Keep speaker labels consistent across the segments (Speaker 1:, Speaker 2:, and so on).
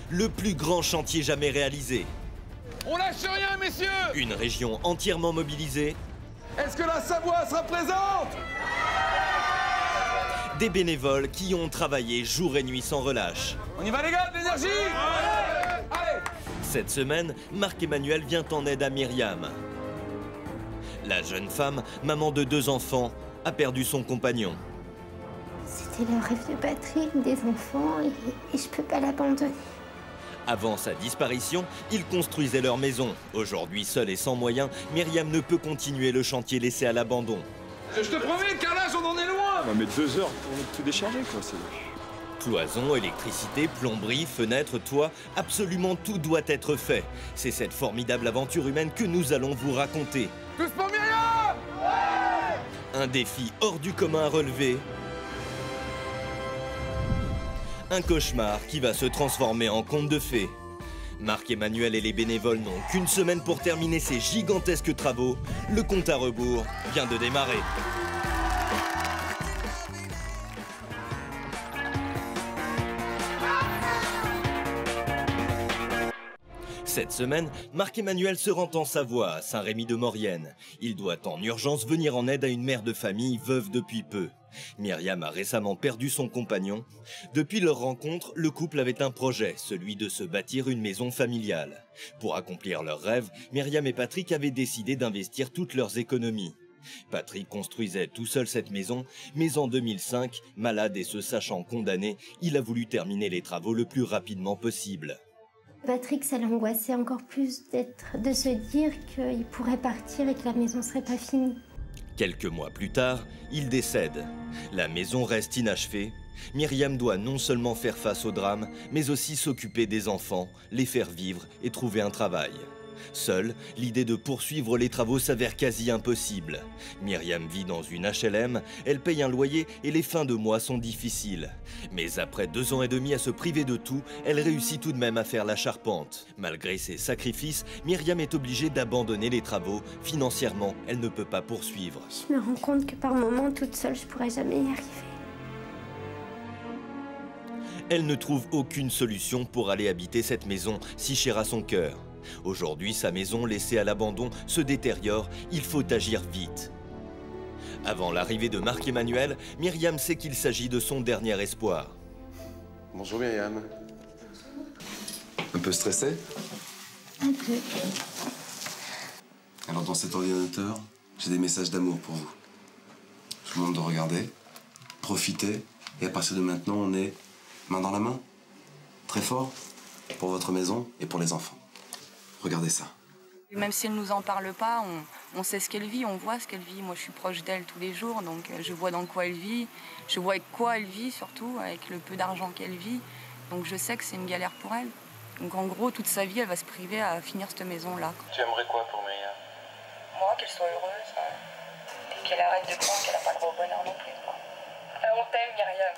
Speaker 1: le plus grand chantier jamais réalisé.
Speaker 2: On lâche rien, messieurs!
Speaker 1: Une région entièrement mobilisée.
Speaker 2: Est-ce que la Savoie sera présente?
Speaker 1: Des bénévoles qui ont travaillé jour et nuit sans relâche.
Speaker 2: On y va les gars, de l'énergie! Allez!
Speaker 1: Cette semaine, Marc-Emmanuel vient en aide à Myriam. La jeune femme, maman de 2 enfants, a perdu son compagnon.
Speaker 3: C'était le rêve de Patrick, des enfants, et je peux pas l'abandonner.
Speaker 1: Avant sa disparition, ils construisaient leur maison. Aujourd'hui, seule et sans moyens, Myriam ne peut continuer le chantier laissé à l'abandon.
Speaker 2: Je te promets, le carrelage, on en est loin!
Speaker 4: On va mettre 2 heures pour tout décharger, quoi.
Speaker 1: Cloisons, électricité, plomberie, fenêtres, toits, absolument tout doit être fait. C'est cette formidable aventure humaine que nous allons vous raconter.
Speaker 2: Tous pour Myriam! Ouais!
Speaker 1: Un défi hors du commun à relever. Un cauchemar qui va se transformer en conte de fées. Marc-Emmanuel et les bénévoles n'ont qu'une semaine pour terminer ces gigantesques travaux. Le compte à rebours vient de démarrer. Cette semaine, Marc-Emmanuel se rend en Savoie, à Saint-Rémy-de-Maurienne. Il doit en urgence venir en aide à une mère de famille veuve depuis peu. Myriam a récemment perdu son compagnon. Depuis leur rencontre, le couple avait un projet, celui de se bâtir une maison familiale. Pour accomplir leur rêve, Myriam et Patrick avaient décidé d'investir toutes leurs économies. Patrick construisait tout seul cette maison, mais en 2005, malade et se sachant condamné, il a voulu terminer les travaux le plus rapidement possible.
Speaker 3: Patrick, ça l'angoissait encore plus de se dire qu'il pourrait partir et que la maison serait pas finie.
Speaker 1: Quelques mois plus tard, il décède. La maison reste inachevée. Myriam doit non seulement faire face au drame, mais aussi s'occuper des enfants, les faire vivre et trouver un travail. Seule, l'idée de poursuivre les travaux s'avère quasi impossible. Myriam vit dans une HLM, elle paye un loyer et les fins de mois sont difficiles. Mais après 2 ans et demi à se priver de tout, elle réussit tout de même à faire la charpente. Malgré ses sacrifices, Myriam est obligée d'abandonner les travaux. Financièrement, elle ne peut pas poursuivre.
Speaker 3: Je me rends compte que par moments, toute seule, je pourrais jamais y arriver.
Speaker 1: Elle ne trouve aucune solution pour aller habiter cette maison si chère à son cœur. Aujourd'hui, sa maison laissée à l'abandon se détériore, il faut agir vite. Avant l'arrivée de Marc-Emmanuel, Myriam sait qu'il s'agit de son dernier espoir.
Speaker 5: Bonjour Myriam. Un peu stressée?
Speaker 3: Un peu.
Speaker 5: Alors dans cet ordinateur, j'ai des messages d'amour pour vous. Je vous demande de regarder, profiter, et à partir de maintenant, on est main dans la main, très fort, pour votre maison et pour les enfants. Regardez ça.
Speaker 6: Même si elle ne nous en parle pas, on sait ce qu'elle vit, on voit ce qu'elle vit. Moi, je suis proche d'elle tous les jours, donc je vois dans quoi elle vit. Je vois avec quoi elle vit, surtout, avec le peu d'argent qu'elle vit. Donc je sais que c'est une galère pour elle. Donc en gros, toute sa vie, elle va se priver à finir cette maison-là.
Speaker 7: Tu aimerais quoi pour Myriam?
Speaker 6: Moi, qu'elle soit heureuse, hein. Et qu'elle arrête de croire qu'elle n'a pas le gros bonheur non plus, quoi. On t'aime, Myriam.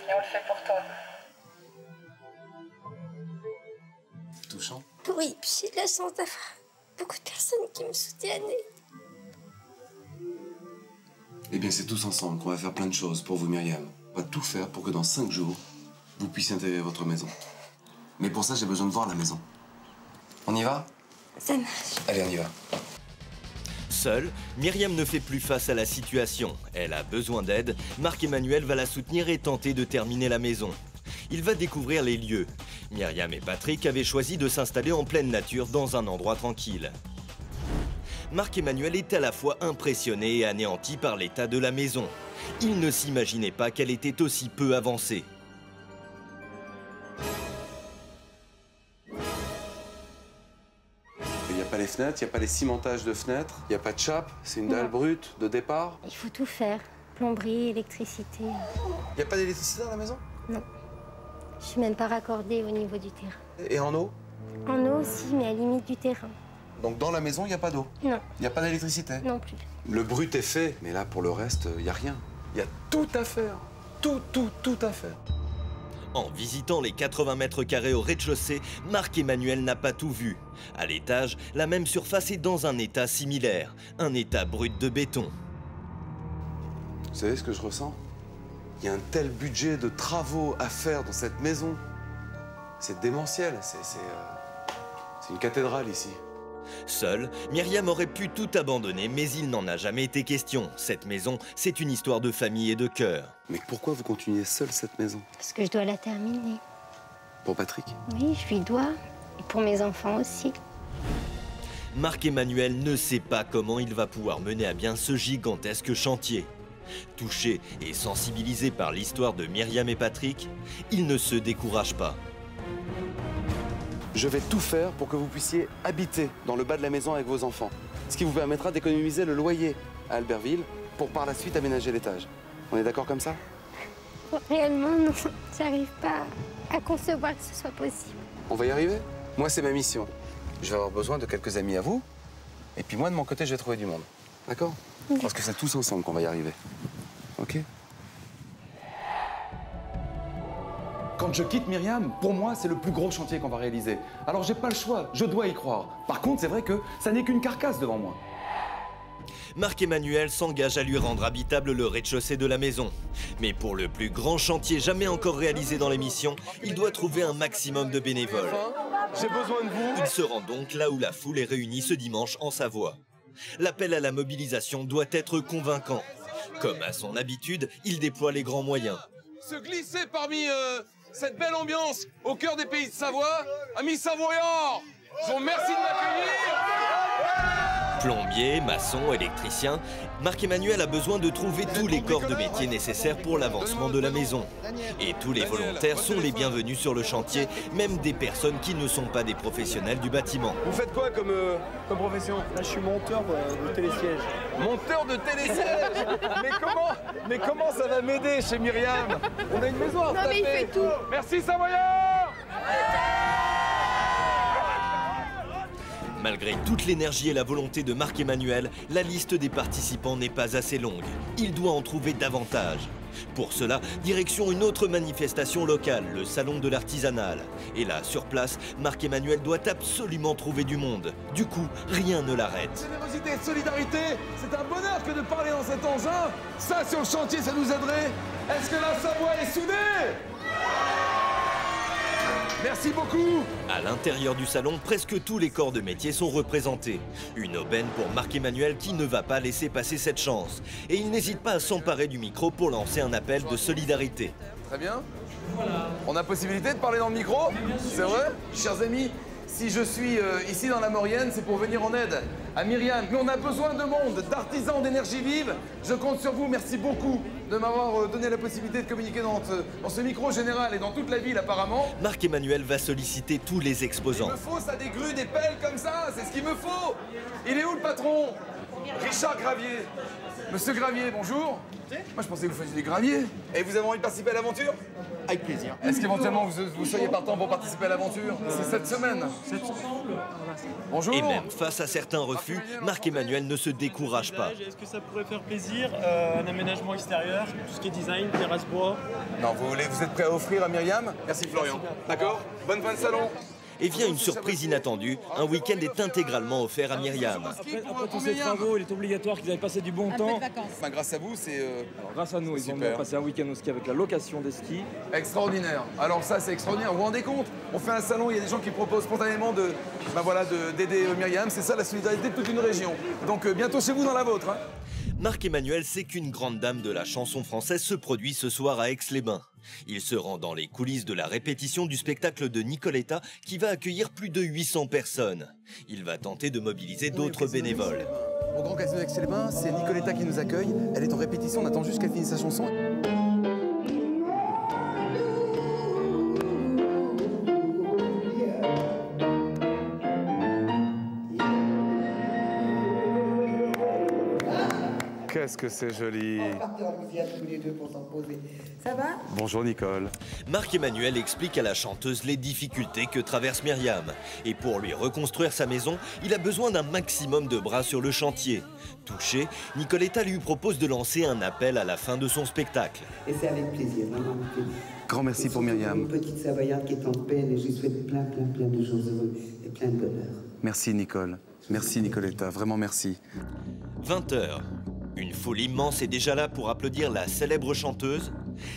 Speaker 6: Et on le fait pour toi.
Speaker 5: Touchant.
Speaker 3: Oui, puis j'ai de la chance d'avoir beaucoup de personnes qui me soutiennent.
Speaker 5: Eh bien, c'est tous ensemble qu'on va faire plein de choses pour vous, Myriam. On va tout faire pour que dans 5 jours, vous puissiez intégrer votre maison. Mais pour ça, j'ai besoin de voir la maison. On y va?
Speaker 3: Ça marche.
Speaker 5: Allez, on y va.
Speaker 1: Seule, Myriam ne fait plus face à la situation. Elle a besoin d'aide. Marc-Emmanuel va la soutenir et tenter de terminer la maison. Il va découvrir les lieux. Myriam et Patrick avaient choisi de s'installer en pleine nature dans un endroit tranquille. Marc-Emmanuel est à la fois impressionné et anéanti par l'état de la maison. Il ne s'imaginait pas qu'elle était aussi peu avancée.
Speaker 5: Il n'y a pas les fenêtres, il n'y a pas les cimentages de fenêtres, il n'y a pas de chape, c'est une dalle brute de départ.
Speaker 3: Il faut tout faire. Plomberie, électricité.
Speaker 5: Il n'y a pas d'électricité dans la maison?
Speaker 3: Non. Je suis même pas raccordée au niveau du terrain.
Speaker 5: Et en eau?
Speaker 3: En eau aussi, mais à la limite du terrain.
Speaker 5: Donc dans la maison, il n'y a pas d'eau?
Speaker 3: Non.
Speaker 5: Il n'y a pas d'électricité?
Speaker 3: Non plus.
Speaker 5: Le brut est fait, mais là, pour le reste, il n'y a rien. Il y a tout à faire. Tout à faire.
Speaker 1: En visitant les 80 mètres carrés au rez-de-chaussée, Marc-Emmanuel n'a pas tout vu. À l'étage, la même surface est dans un état similaire, un état brut de béton.
Speaker 5: Vous savez ce que je ressens? Il y a un tel budget de travaux à faire dans cette maison. C'est démentiel, c'est une cathédrale ici.
Speaker 1: Seule, Myriam aurait pu tout abandonner, mais il n'en a jamais été question. Cette maison, c'est une histoire de famille et de cœur.
Speaker 5: Mais pourquoi vous continuez seule cette maison?
Speaker 3: Parce que je dois la terminer.
Speaker 5: Pour Patrick?
Speaker 3: Oui, je lui dois. Et pour mes enfants aussi.
Speaker 1: Marc-Emmanuel ne sait pas comment il va pouvoir mener à bien ce gigantesque chantier. Touché et sensibilisé par l'histoire de Myriam et Patrick, il ne se décourage pas.
Speaker 5: Je vais tout faire pour que vous puissiez habiter dans le bas de la maison avec vos enfants. Ce qui vous permettra d'économiser le loyer à Albertville pour par la suite aménager l'étage. On est d'accord comme ça?
Speaker 3: Réellement, non. J'arrive pas à concevoir que ce soit possible.
Speaker 5: On va y arriver? Moi, c'est ma mission. Je vais avoir besoin de quelques amis à vous. Et puis moi, de mon côté, je vais trouver du monde. D'accord? Parce que c'est tous ensemble qu'on va y arriver. OK?
Speaker 2: Quand je quitte Myriam, pour moi, c'est le plus gros chantier qu'on va réaliser. Alors j'ai pas le choix, je dois y croire. Par contre, c'est vrai que ça n'est qu'une carcasse devant moi.
Speaker 1: Marc-Emmanuel s'engage à lui rendre habitable le rez-de-chaussée de la maison. Mais pour le plus grand chantier jamais encore réalisé dans l'émission, il doit trouver un maximum de bénévoles.
Speaker 2: J'ai besoin de vous.
Speaker 1: Il se rend donc là où la foule est réunie ce dimanche en Savoie. L'appel à la mobilisation doit être convaincant. Comme à son habitude, il déploie les grands moyens.
Speaker 2: Se glisser parmi cette belle ambiance au cœur des pays de Savoie, amis savoyards, je vous remercie de m'accueillir.
Speaker 1: Plombier, maçon, électricien, Marc-Emmanuel a besoin de trouver tous les corps de métier nécessaires pour l'avancement de la maison. Et tous les volontaires sont les bienvenus sur le chantier, même des personnes qui ne sont pas des professionnels du bâtiment.
Speaker 2: Vous faites quoi comme profession?
Speaker 4: Là, je suis monteur de télésiège.
Speaker 2: Monteur de télésiège. Mais comment ça va m'aider chez Myriam? On a une maison à
Speaker 3: Non, mais il fait tout.
Speaker 2: Merci Savoyard.
Speaker 1: Malgré toute l'énergie et la volonté de Marc-Emmanuel, la liste des participants n'est pas assez longue. Il doit en trouver davantage. Pour cela, direction une autre manifestation locale, le Salon de l'Artisanal. Et là, sur place, Marc-Emmanuel doit absolument trouver du monde. Du coup, rien ne l'arrête.
Speaker 2: Générosité et solidarité, c'est un bonheur que de parler dans cet engin. Ça, sur le chantier, ça nous aiderait. Est-ce que la Savoie est soudée? Merci beaucoup.
Speaker 1: À l'intérieur du salon, presque tous les corps de métier sont représentés. Une aubaine pour Marc-Emmanuel qui ne va pas laisser passer cette chance. Et il n'hésite pas à s'emparer du micro pour lancer un appel de solidarité.
Speaker 2: Très bien. On a possibilité de parler dans le micro? C'est vrai? Chers amis, si je suis ici dans la Maurienne, c'est pour venir en aide à Myriam. Mais on a besoin de monde, d'artisans, d'énergie vive. Je compte sur vous. Merci beaucoup de m'avoir donné la possibilité de communiquer dans ce micro général et dans toute la ville apparemment.
Speaker 1: Marc-Emmanuel va solliciter tous les exposants.
Speaker 2: Il me faut ça, des grues, des pelles comme ça, c'est ce qu'il me faut. Il est où le patron? Richard Gravier. Monsieur Gravier, bonjour. Moi je pensais que vous faisiez du gravier. Et vous avez envie de participer à l'aventure?
Speaker 4: Avec plaisir.
Speaker 2: Est-ce qu'éventuellement vous soyez partant pour participer à l'aventure? C'est cette semaine. Bonjour.
Speaker 1: Et même face à certains refus, Marc-Emmanuel ne se décourage pas.
Speaker 4: Est-ce que ça pourrait faire plaisir? Un aménagement extérieur, tout ce qui est design, terrasse bois.
Speaker 2: Non, vous êtes prêt à offrir à Myriam? Merci Florian. D'accord? Bonne fin de salon.
Speaker 1: Et vient une surprise inattendue, un week-end est intégralement offert à Myriam.
Speaker 4: Après tous ces travaux, il est obligatoire qu'ils aient passé du bon temps.
Speaker 2: Bah, grâce à vous, c'est
Speaker 4: Alors, grâce à nous, ils vont passer un week-end au ski avec la location des skis.
Speaker 2: extraordinaire. Alors ça, c'est extraordinaire. Vous vous rendez compte? On fait un salon, il y a des gens qui proposent spontanément d'aider Myriam. C'est ça la solidarité de toute une région. Donc bientôt chez vous dans la vôtre. Hein.
Speaker 1: Marc-Emmanuel sait qu'une grande dame de la chanson française se produit ce soir à Aix-les-Bains. Il se rend dans les coulisses de la répétition du spectacle de Nicoletta qui va accueillir plus de 800 personnes. Il va tenter de mobiliser d'autres bénévoles.
Speaker 5: Au Grand Casino d'Aix-les-Bains, c'est Nicoletta qui nous accueille. Elle est en répétition, on attend juste qu'elle finisse sa chanson.
Speaker 7: Qu'est-ce que c'est joli.
Speaker 8: Ça va?
Speaker 7: Bonjour Nicole.
Speaker 1: Marc-Emmanuel explique à la chanteuse les difficultés que traverse Myriam. Et pour lui reconstruire sa maison, il a besoin d'un maximum de bras sur le chantier. Touchée, Nicoletta lui propose de lancer un appel à la fin de son spectacle.
Speaker 8: Et c'est avec plaisir, vraiment avec plaisir.
Speaker 5: Grand merci pour Myriam.
Speaker 8: Une petite Savoyarde qui est en peine et je lui souhaite plein de jours heureux et plein de bonheur.
Speaker 5: Merci Nicole. Merci Nicoletta, vraiment merci.
Speaker 1: 20h. Une foule immense est déjà là pour applaudir la célèbre chanteuse.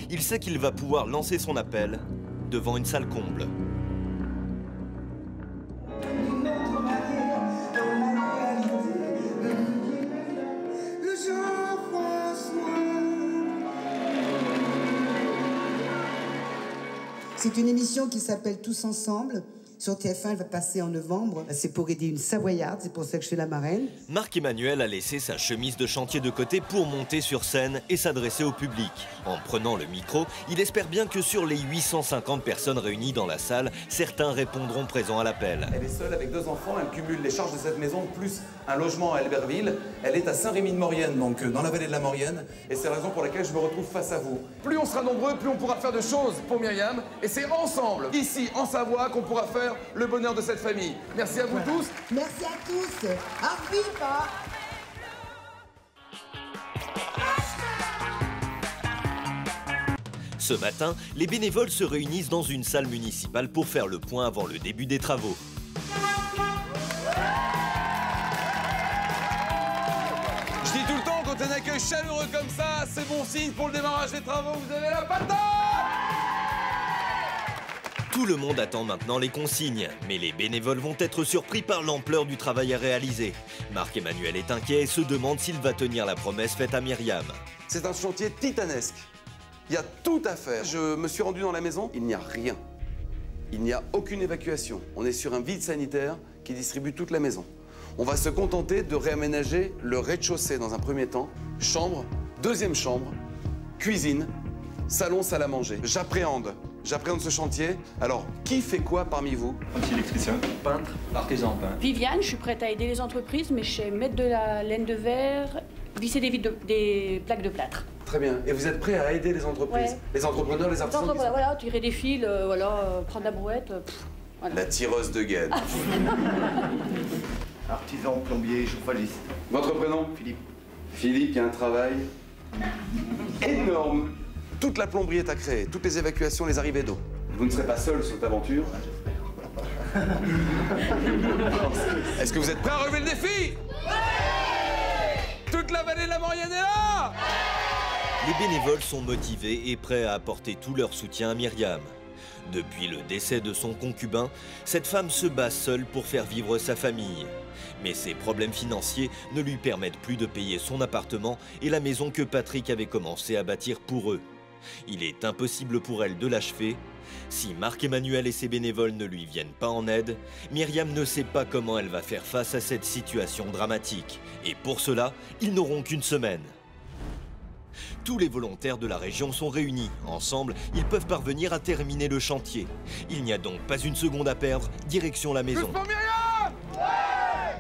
Speaker 1: Il sait qu'il va pouvoir lancer son appel devant une salle comble.
Speaker 8: C'est une émission qui s'appelle Tous Ensemble. Sur TF1, elle va passer en novembre. C'est pour aider une Savoyarde, c'est pour ça que je suis la marraine.
Speaker 1: Marc-Emmanuel a laissé sa chemise de chantier de côté pour monter sur scène et s'adresser au public. En prenant le micro, il espère bien que sur les 850 personnes réunies dans la salle, certains répondront présents à l'appel.
Speaker 2: Elle est seule avec 2 enfants, elle cumule les charges de cette maison plus un logement à Albertville. Elle est à Saint-Rémy-de-Maurienne, donc dans la vallée de la Maurienne. Et c'est la raison pour laquelle je me retrouve face à vous. Plus on sera nombreux, plus on pourra faire de choses pour Myriam. Et c'est ensemble, ici, en Savoie, qu'on pourra faire le bonheur de cette famille. Merci à vous tous.
Speaker 8: Merci à tous. Arriva.
Speaker 1: Ce matin, les bénévoles se réunissent dans une salle municipale pour faire le point avant le début des travaux.
Speaker 2: Je dis tout le temps, quand un accueil chaleureux comme ça, c'est bon signe pour le démarrage des travaux. Vous avez la patate!
Speaker 1: Tout le monde attend maintenant les consignes, mais les bénévoles vont être surpris par l'ampleur du travail à réaliser. Marc-Emmanuel est inquiet et se demande s'il va tenir la promesse faite à Myriam.
Speaker 5: C'est un chantier titanesque. Il y a tout à faire. Je me suis rendu dans la maison, il n'y a rien. Il n'y a aucune évacuation. On est sur un vide sanitaire qui distribue toute la maison. On va se contenter de réaménager le rez-de-chaussée dans un premier temps. Chambre, deuxième chambre, cuisine, salon, salle à manger. J'appréhende ce chantier. Alors, qui fait quoi parmi vous?
Speaker 9: Électricien, peintre, artisan peintre.
Speaker 10: Viviane, je suis prête à aider les entreprises, mais je sais mettre de la laine de verre, visser des plaques de plâtre.
Speaker 5: Très bien. Et vous êtes prêt à aider les entreprises?
Speaker 10: Ouais.
Speaker 5: Les entrepreneurs, les artisans?
Speaker 10: Voilà, tirer des fils, prendre la brouette. Voilà.
Speaker 5: La tireuse de gaine.
Speaker 9: Artisan, plombier, chauffagiste.
Speaker 5: Votre prénom?
Speaker 9: Philippe.
Speaker 5: Philippe, il y a un travail énorme. Toute la plomberie est à créer, toutes les évacuations, les arrivées d'eau. Vous ne serez pas seul sur cette aventure.
Speaker 2: Est-ce que vous êtes prêts à relever le défi? Toute la vallée de la Maurienne est là!
Speaker 1: Les bénévoles sont motivés et prêts à apporter tout leur soutien à Myriam. Depuis le décès de son concubin, cette femme se bat seule pour faire vivre sa famille. Mais ses problèmes financiers ne lui permettent plus de payer son appartement et la maison que Patrick avait commencé à bâtir pour eux. Il est impossible pour elle de l'achever. Si Marc-Emmanuel et ses bénévoles ne lui viennent pas en aide, Myriam ne sait pas comment elle va faire face à cette situation dramatique. Et pour cela, ils n'auront qu'une semaine. Tous les volontaires de la région sont réunis. Ensemble, ils peuvent parvenir à terminer le chantier. Il n'y a donc pas une seconde à perdre, direction la maison.
Speaker 2: Plus pour Myriam! Ouais!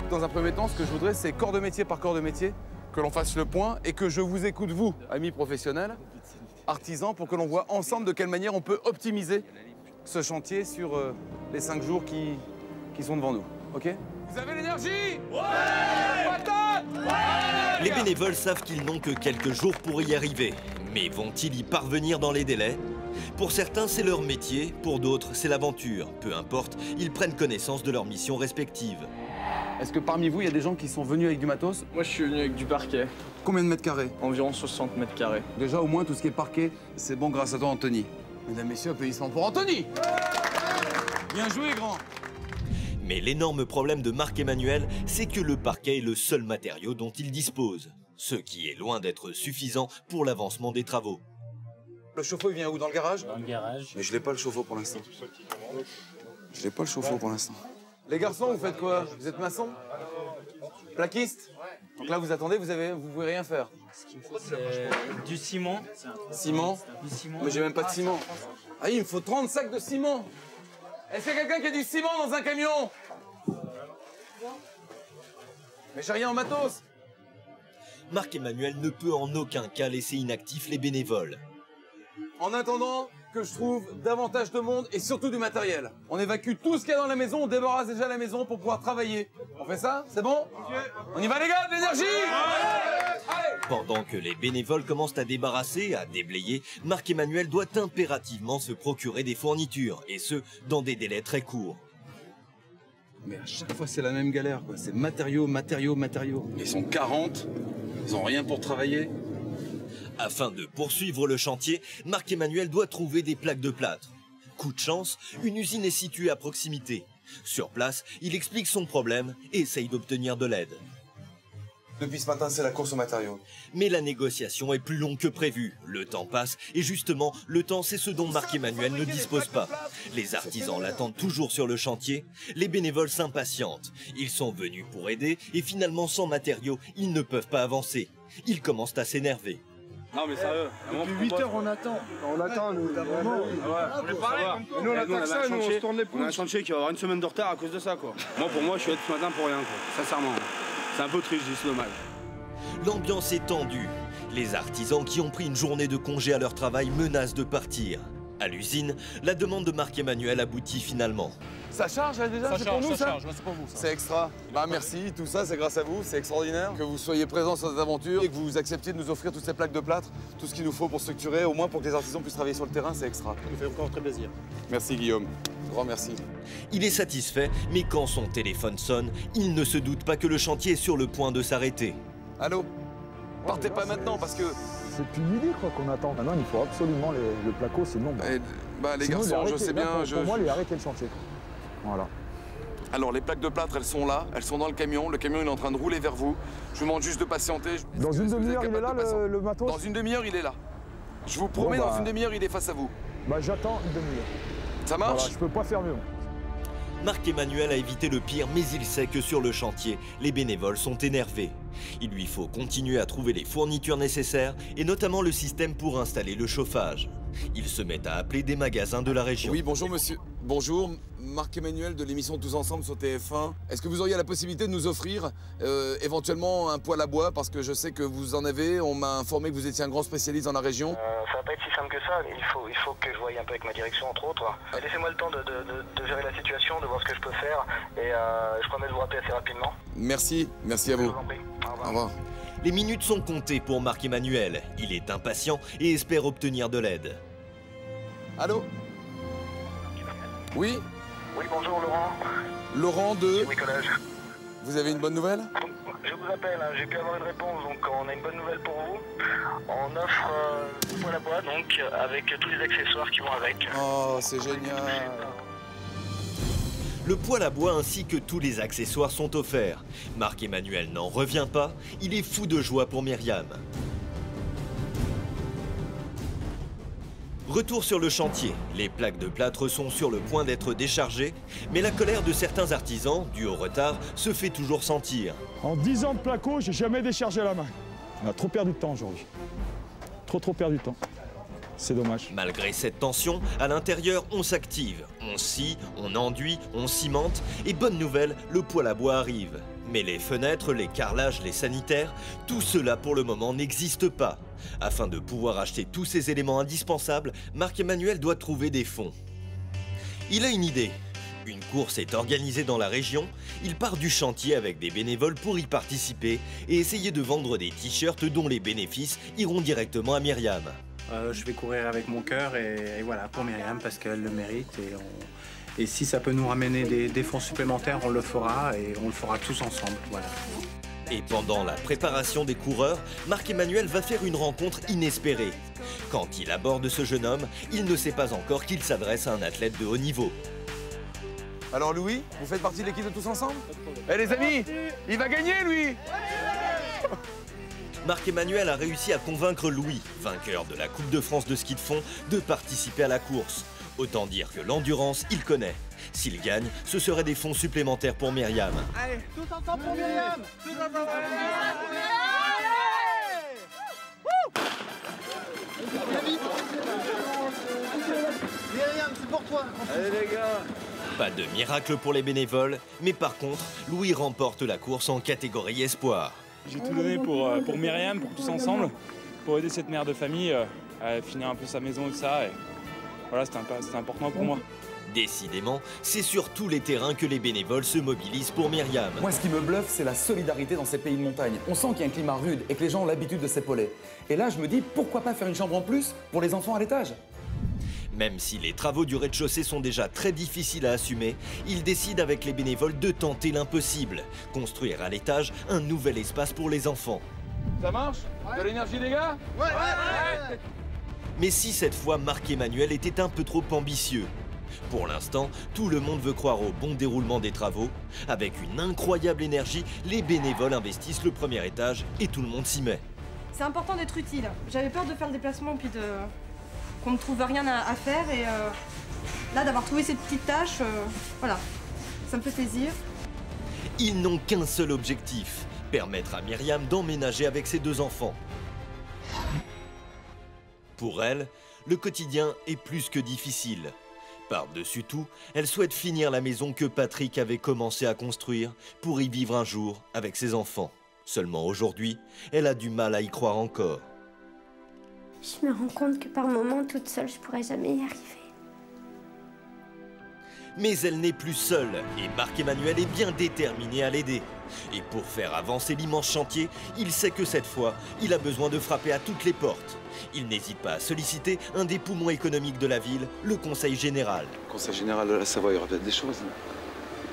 Speaker 2: Dans un premier temps, ce que je voudrais, c'est corps de métier par corps de métier, que l'on fasse le point et que je vous écoute, vous, amis professionnels, artisans, pour que l'on voit ensemble de quelle manière on peut optimiser ce chantier sur les 5 jours qui sont devant nous. OK? Vous avez l'énergie? Ouais! Patate! Ouais!
Speaker 1: Les bénévoles savent qu'ils n'ont que quelques jours pour y arriver. Mais vont-ils y parvenir dans les délais? Pour certains, c'est leur métier, pour d'autres, c'est l'aventure. Peu importe, ils prennent connaissance de leurs missions respectives.
Speaker 2: Est-ce que parmi vous, il y a des gens qui sont venus avec du matos?
Speaker 4: Moi, je suis venu avec du parquet.
Speaker 2: Combien de mètres carrés?
Speaker 4: Environ 60 mètres carrés.
Speaker 2: Déjà, au moins, tout ce qui est parquet, c'est bon grâce à toi, Anthony. Mesdames, messieurs, applaudissements pour Anthony! Bien joué, grand!
Speaker 1: Mais l'énorme problème de Marc-Emmanuel, c'est que le parquet est le seul matériau dont il dispose. Ce qui est loin d'être suffisant pour l'avancement des travaux.
Speaker 2: Le chauffe-eau, il vient où? Dans le garage?
Speaker 9: Dans le garage.
Speaker 5: Mais je l'ai pas le chauffe-eau pour l'instant. Je l'ai pas le chauffe-eau pour l'instant.
Speaker 2: Les garçons, vous faites quoi? Vous êtes maçon? Plaquiste? Donc là, vous attendez, vous pouvez rien faire.
Speaker 9: C'est du ciment.
Speaker 2: Ciment?
Speaker 9: Du ciment.
Speaker 2: Mais j'ai même pas de ciment. Ah, il me faut 30 sacs de ciment. Est-ce qu'il y a quelqu'un qui a du ciment dans un camion? Mais j'ai rien en matos.
Speaker 1: Marc-Emmanuel ne peut en aucun cas laisser inactifs les bénévoles.
Speaker 2: En attendant que je trouve davantage de monde et surtout du matériel. On évacue tout ce qu'il y a dans la maison, on débarrasse déjà la maison pour pouvoir travailler. On fait ça? C'est bon? On y va les gars, de l'énergie! Allez!
Speaker 1: Pendant que les bénévoles commencent à débarrasser, à déblayer, Marc-Emmanuel doit impérativement se procurer des fournitures, et ce, dans des délais très courts.
Speaker 2: Mais à chaque fois, c'est la même galère, quoi. C'est matériaux, matériaux, matériaux. Ils sont 40, ils ont rien pour travailler.
Speaker 1: Afin de poursuivre le chantier, Marc-Emmanuel doit trouver des plaques de plâtre. Coup de chance, une usine est située à proximité. Sur place, il explique son problème et essaye d'obtenir de l'aide.
Speaker 5: Depuis ce matin, c'est la course aux matériaux.
Speaker 1: Mais la négociation est plus longue que prévu. Le temps passe et justement, le temps c'est ce dont Marc-Emmanuel ne dispose pas. Les artisans l'attendent toujours sur le chantier. Les bénévoles s'impatientent. Ils sont venus pour aider et finalement sans matériaux, ils ne peuvent pas avancer. Ils commencent à s'énerver.
Speaker 11: Non mais sérieux, depuis 8 heures on attend. On attend, nous. Nous on attend que ça, nous on se tourne les pouces. On a un chantier qui va avoir une semaine de retard à cause de ça quoi. Pour moi je suis là ce matin pour rien quoi, sincèrement. C'est un peu triste, c'est dommage.
Speaker 1: L'ambiance est tendue. Les artisans qui ont pris une journée de congé à leur travail menacent de partir. À l'usine, la demande de Marc-Emmanuel aboutit finalement.
Speaker 2: Ça charge là déjà? C'est pour nous ça?
Speaker 4: C'est pour vous ça.
Speaker 2: C'est extra. Bah merci, tout ça c'est grâce à vous, c'est extraordinaire. Que vous soyez présents sur cette aventure et que vous acceptiez de nous offrir toutes ces plaques de plâtre, tout ce qu'il nous faut pour structurer, au moins pour que les artisans puissent travailler sur le terrain, c'est extra.
Speaker 4: Ça nous fait encore très plaisir.
Speaker 2: Merci Guillaume, grand merci.
Speaker 1: Il est satisfait, mais quand son téléphone sonne, il ne se doute pas que le chantier est sur le point de s'arrêter.
Speaker 2: Allô? Partez pas maintenant parce que...
Speaker 12: C'est depuis midi quoi qu'on attend. Maintenant il faut absolument le placo, sinon...
Speaker 2: Bah les
Speaker 12: sinon,
Speaker 2: garçons, je sais bien...
Speaker 12: Pour moi, il a arrêté le chantier. Voilà.
Speaker 2: Alors les plaques de plâtre, elles sont là, elles sont dans le camion il est en train de rouler vers vous. Je vous demande juste de patienter.
Speaker 12: Dans une demi-heure, il est là le matos?
Speaker 2: Dans une demi-heure, il est là. Je vous promets, dans une demi-heure, il est face à vous.
Speaker 12: Bah j'attends une demi-heure.
Speaker 2: Ça marche?
Speaker 12: Voilà, je peux pas faire mieux.
Speaker 1: Marc-Emmanuel a évité le pire, mais il sait que sur le chantier, les bénévoles sont énervés. Il lui faut continuer à trouver les fournitures nécessaires, et notamment le système pour installer le chauffage. Il se met à appeler des magasins de la région.
Speaker 2: Oui, bonjour monsieur. Bonjour, Marc-Emmanuel de l'émission Tous Ensemble sur TF1. Est-ce que vous auriez la possibilité de nous offrir éventuellement un poêle à bois? Parce que je sais que vous en avez, on m'a informé que vous étiez un grand spécialiste dans la région.
Speaker 13: Ça va pas être si simple que ça, il faut que je voie un peu avec ma direction entre autres. Laissez-moi le temps de gérer la situation, de voir ce que je peux faire et je promets de vous rappeler assez rapidement.
Speaker 2: Merci, merci à vous.
Speaker 13: Je vous en prie.
Speaker 2: Au revoir.
Speaker 1: Les minutes sont comptées pour Marc-Emmanuel. Il est impatient et espère obtenir de l'aide.
Speaker 2: Allô? Oui?
Speaker 13: Oui, bonjour Laurent.
Speaker 2: Laurent de...
Speaker 13: Bricolage.
Speaker 2: Vous avez une bonne nouvelle?
Speaker 13: Je vous appelle, hein, j'ai pu avoir une réponse, donc on a une bonne nouvelle pour vous. On offre le poêle à bois, donc avec tous les accessoires qui vont avec.
Speaker 2: Oh, c'est génial.
Speaker 1: Le poêle à bois ainsi que tous les accessoires sont offerts. Marc-Emmanuel n'en revient pas, il est fou de joie pour Myriam. Retour sur le chantier, les plaques de plâtre sont sur le point d'être déchargées, mais la colère de certains artisans, due au retard, se fait toujours sentir.
Speaker 12: En 10 ans de placo, j'ai jamais déchargé la main. On a trop perdu de temps aujourd'hui. Trop perdu de temps. C'est dommage.
Speaker 1: Malgré cette tension, à l'intérieur, on s'active. On scie, on enduit, on cimente. Et bonne nouvelle, le poêle à bois arrive. Mais les fenêtres, les carrelages, les sanitaires, tout cela pour le moment n'existe pas. Afin de pouvoir acheter tous ces éléments indispensables, Marc-Emmanuel doit trouver des fonds. Il a une idée. Une course est organisée dans la région. Il part du chantier avec des bénévoles pour y participer et essayer de vendre des t-shirts dont les bénéfices iront directement à Myriam.
Speaker 9: Je vais courir avec mon cœur et voilà, pour Myriam parce qu'elle le mérite et si ça peut nous ramener des fonds supplémentaires, on le fera et on le fera tous ensemble. Voilà.
Speaker 1: Et pendant la préparation des coureurs, Marc-Emmanuel va faire une rencontre inespérée. Quand il aborde ce jeune homme, il ne sait pas encore qu'il s'adresse à un athlète de haut niveau.
Speaker 2: Alors Louis, vous faites partie de l'équipe de Tous Ensemble? Eh les amis, il va gagner lui!
Speaker 1: Marc-Emmanuel a réussi à convaincre Louis, vainqueur de la Coupe de France de ski de fond, de participer à la course. Autant dire que l'endurance, il connaît. S'il gagne, ce serait des fonds supplémentaires pour Myriam.
Speaker 11: Allez, tous ensemble pour Myriam! Tous ensemble pour Myriam, c'est pour toi! Allez les gars!
Speaker 1: Pas de miracle pour les bénévoles, mais par contre, Louis remporte la course en catégorie espoir.
Speaker 4: J'ai tout donné pour Myriam, pour Tous Ensemble, pour aider cette mère de famille à finir un peu sa maison et tout ça. Et voilà, c'était important pour moi.
Speaker 1: Décidément, c'est sur tous les terrains que les bénévoles se mobilisent pour Myriam.
Speaker 2: Moi, ce qui me bluffe, c'est la solidarité dans ces pays de montagne. On sent qu'il y a un climat rude et que les gens ont l'habitude de s'épauler. Et là, je me dis, pourquoi pas faire une chambre en plus pour les enfants à l'étage?
Speaker 1: Même si les travaux du rez-de-chaussée sont déjà très difficiles à assumer, ils décident avec les bénévoles de tenter l'impossible, construire à l'étage un nouvel espace pour les enfants.
Speaker 2: Ça marche? De l'énergie les gars? Ouais!
Speaker 1: Mais si cette fois Marc-Emmanuel était un peu trop ambitieux? Pour l'instant, tout le monde veut croire au bon déroulement des travaux. Avec une incroyable énergie, les bénévoles investissent le premier étage et tout le monde s'y met.
Speaker 14: C'est important d'être utile. J'avais peur de faire le déplacement puis qu'on ne trouve rien à faire et là d'avoir trouvé cette petite tâche, voilà, ça me fait plaisir.
Speaker 1: Ils n'ont qu'un seul objectif, permettre à Myriam d'emménager avec ses 2 enfants. Pour elle, le quotidien est plus que difficile. Par-dessus tout, elle souhaite finir la maison que Patrick avait commencé à construire pour y vivre un jour avec ses enfants. Seulement aujourd'hui, elle a du mal à y croire encore.
Speaker 3: Je me rends compte que par moments, toute seule, je pourrais jamais y arriver.
Speaker 1: Mais elle n'est plus seule et Marc-Emmanuel est bien déterminé à l'aider. Et pour faire avancer l'immense chantier, il sait que cette fois, il a besoin de frapper à toutes les portes. Il n'hésite pas à solliciter un des poumons économiques de la ville, le Conseil général.
Speaker 5: Conseil général de la Savoie, il y aura peut-être des choses.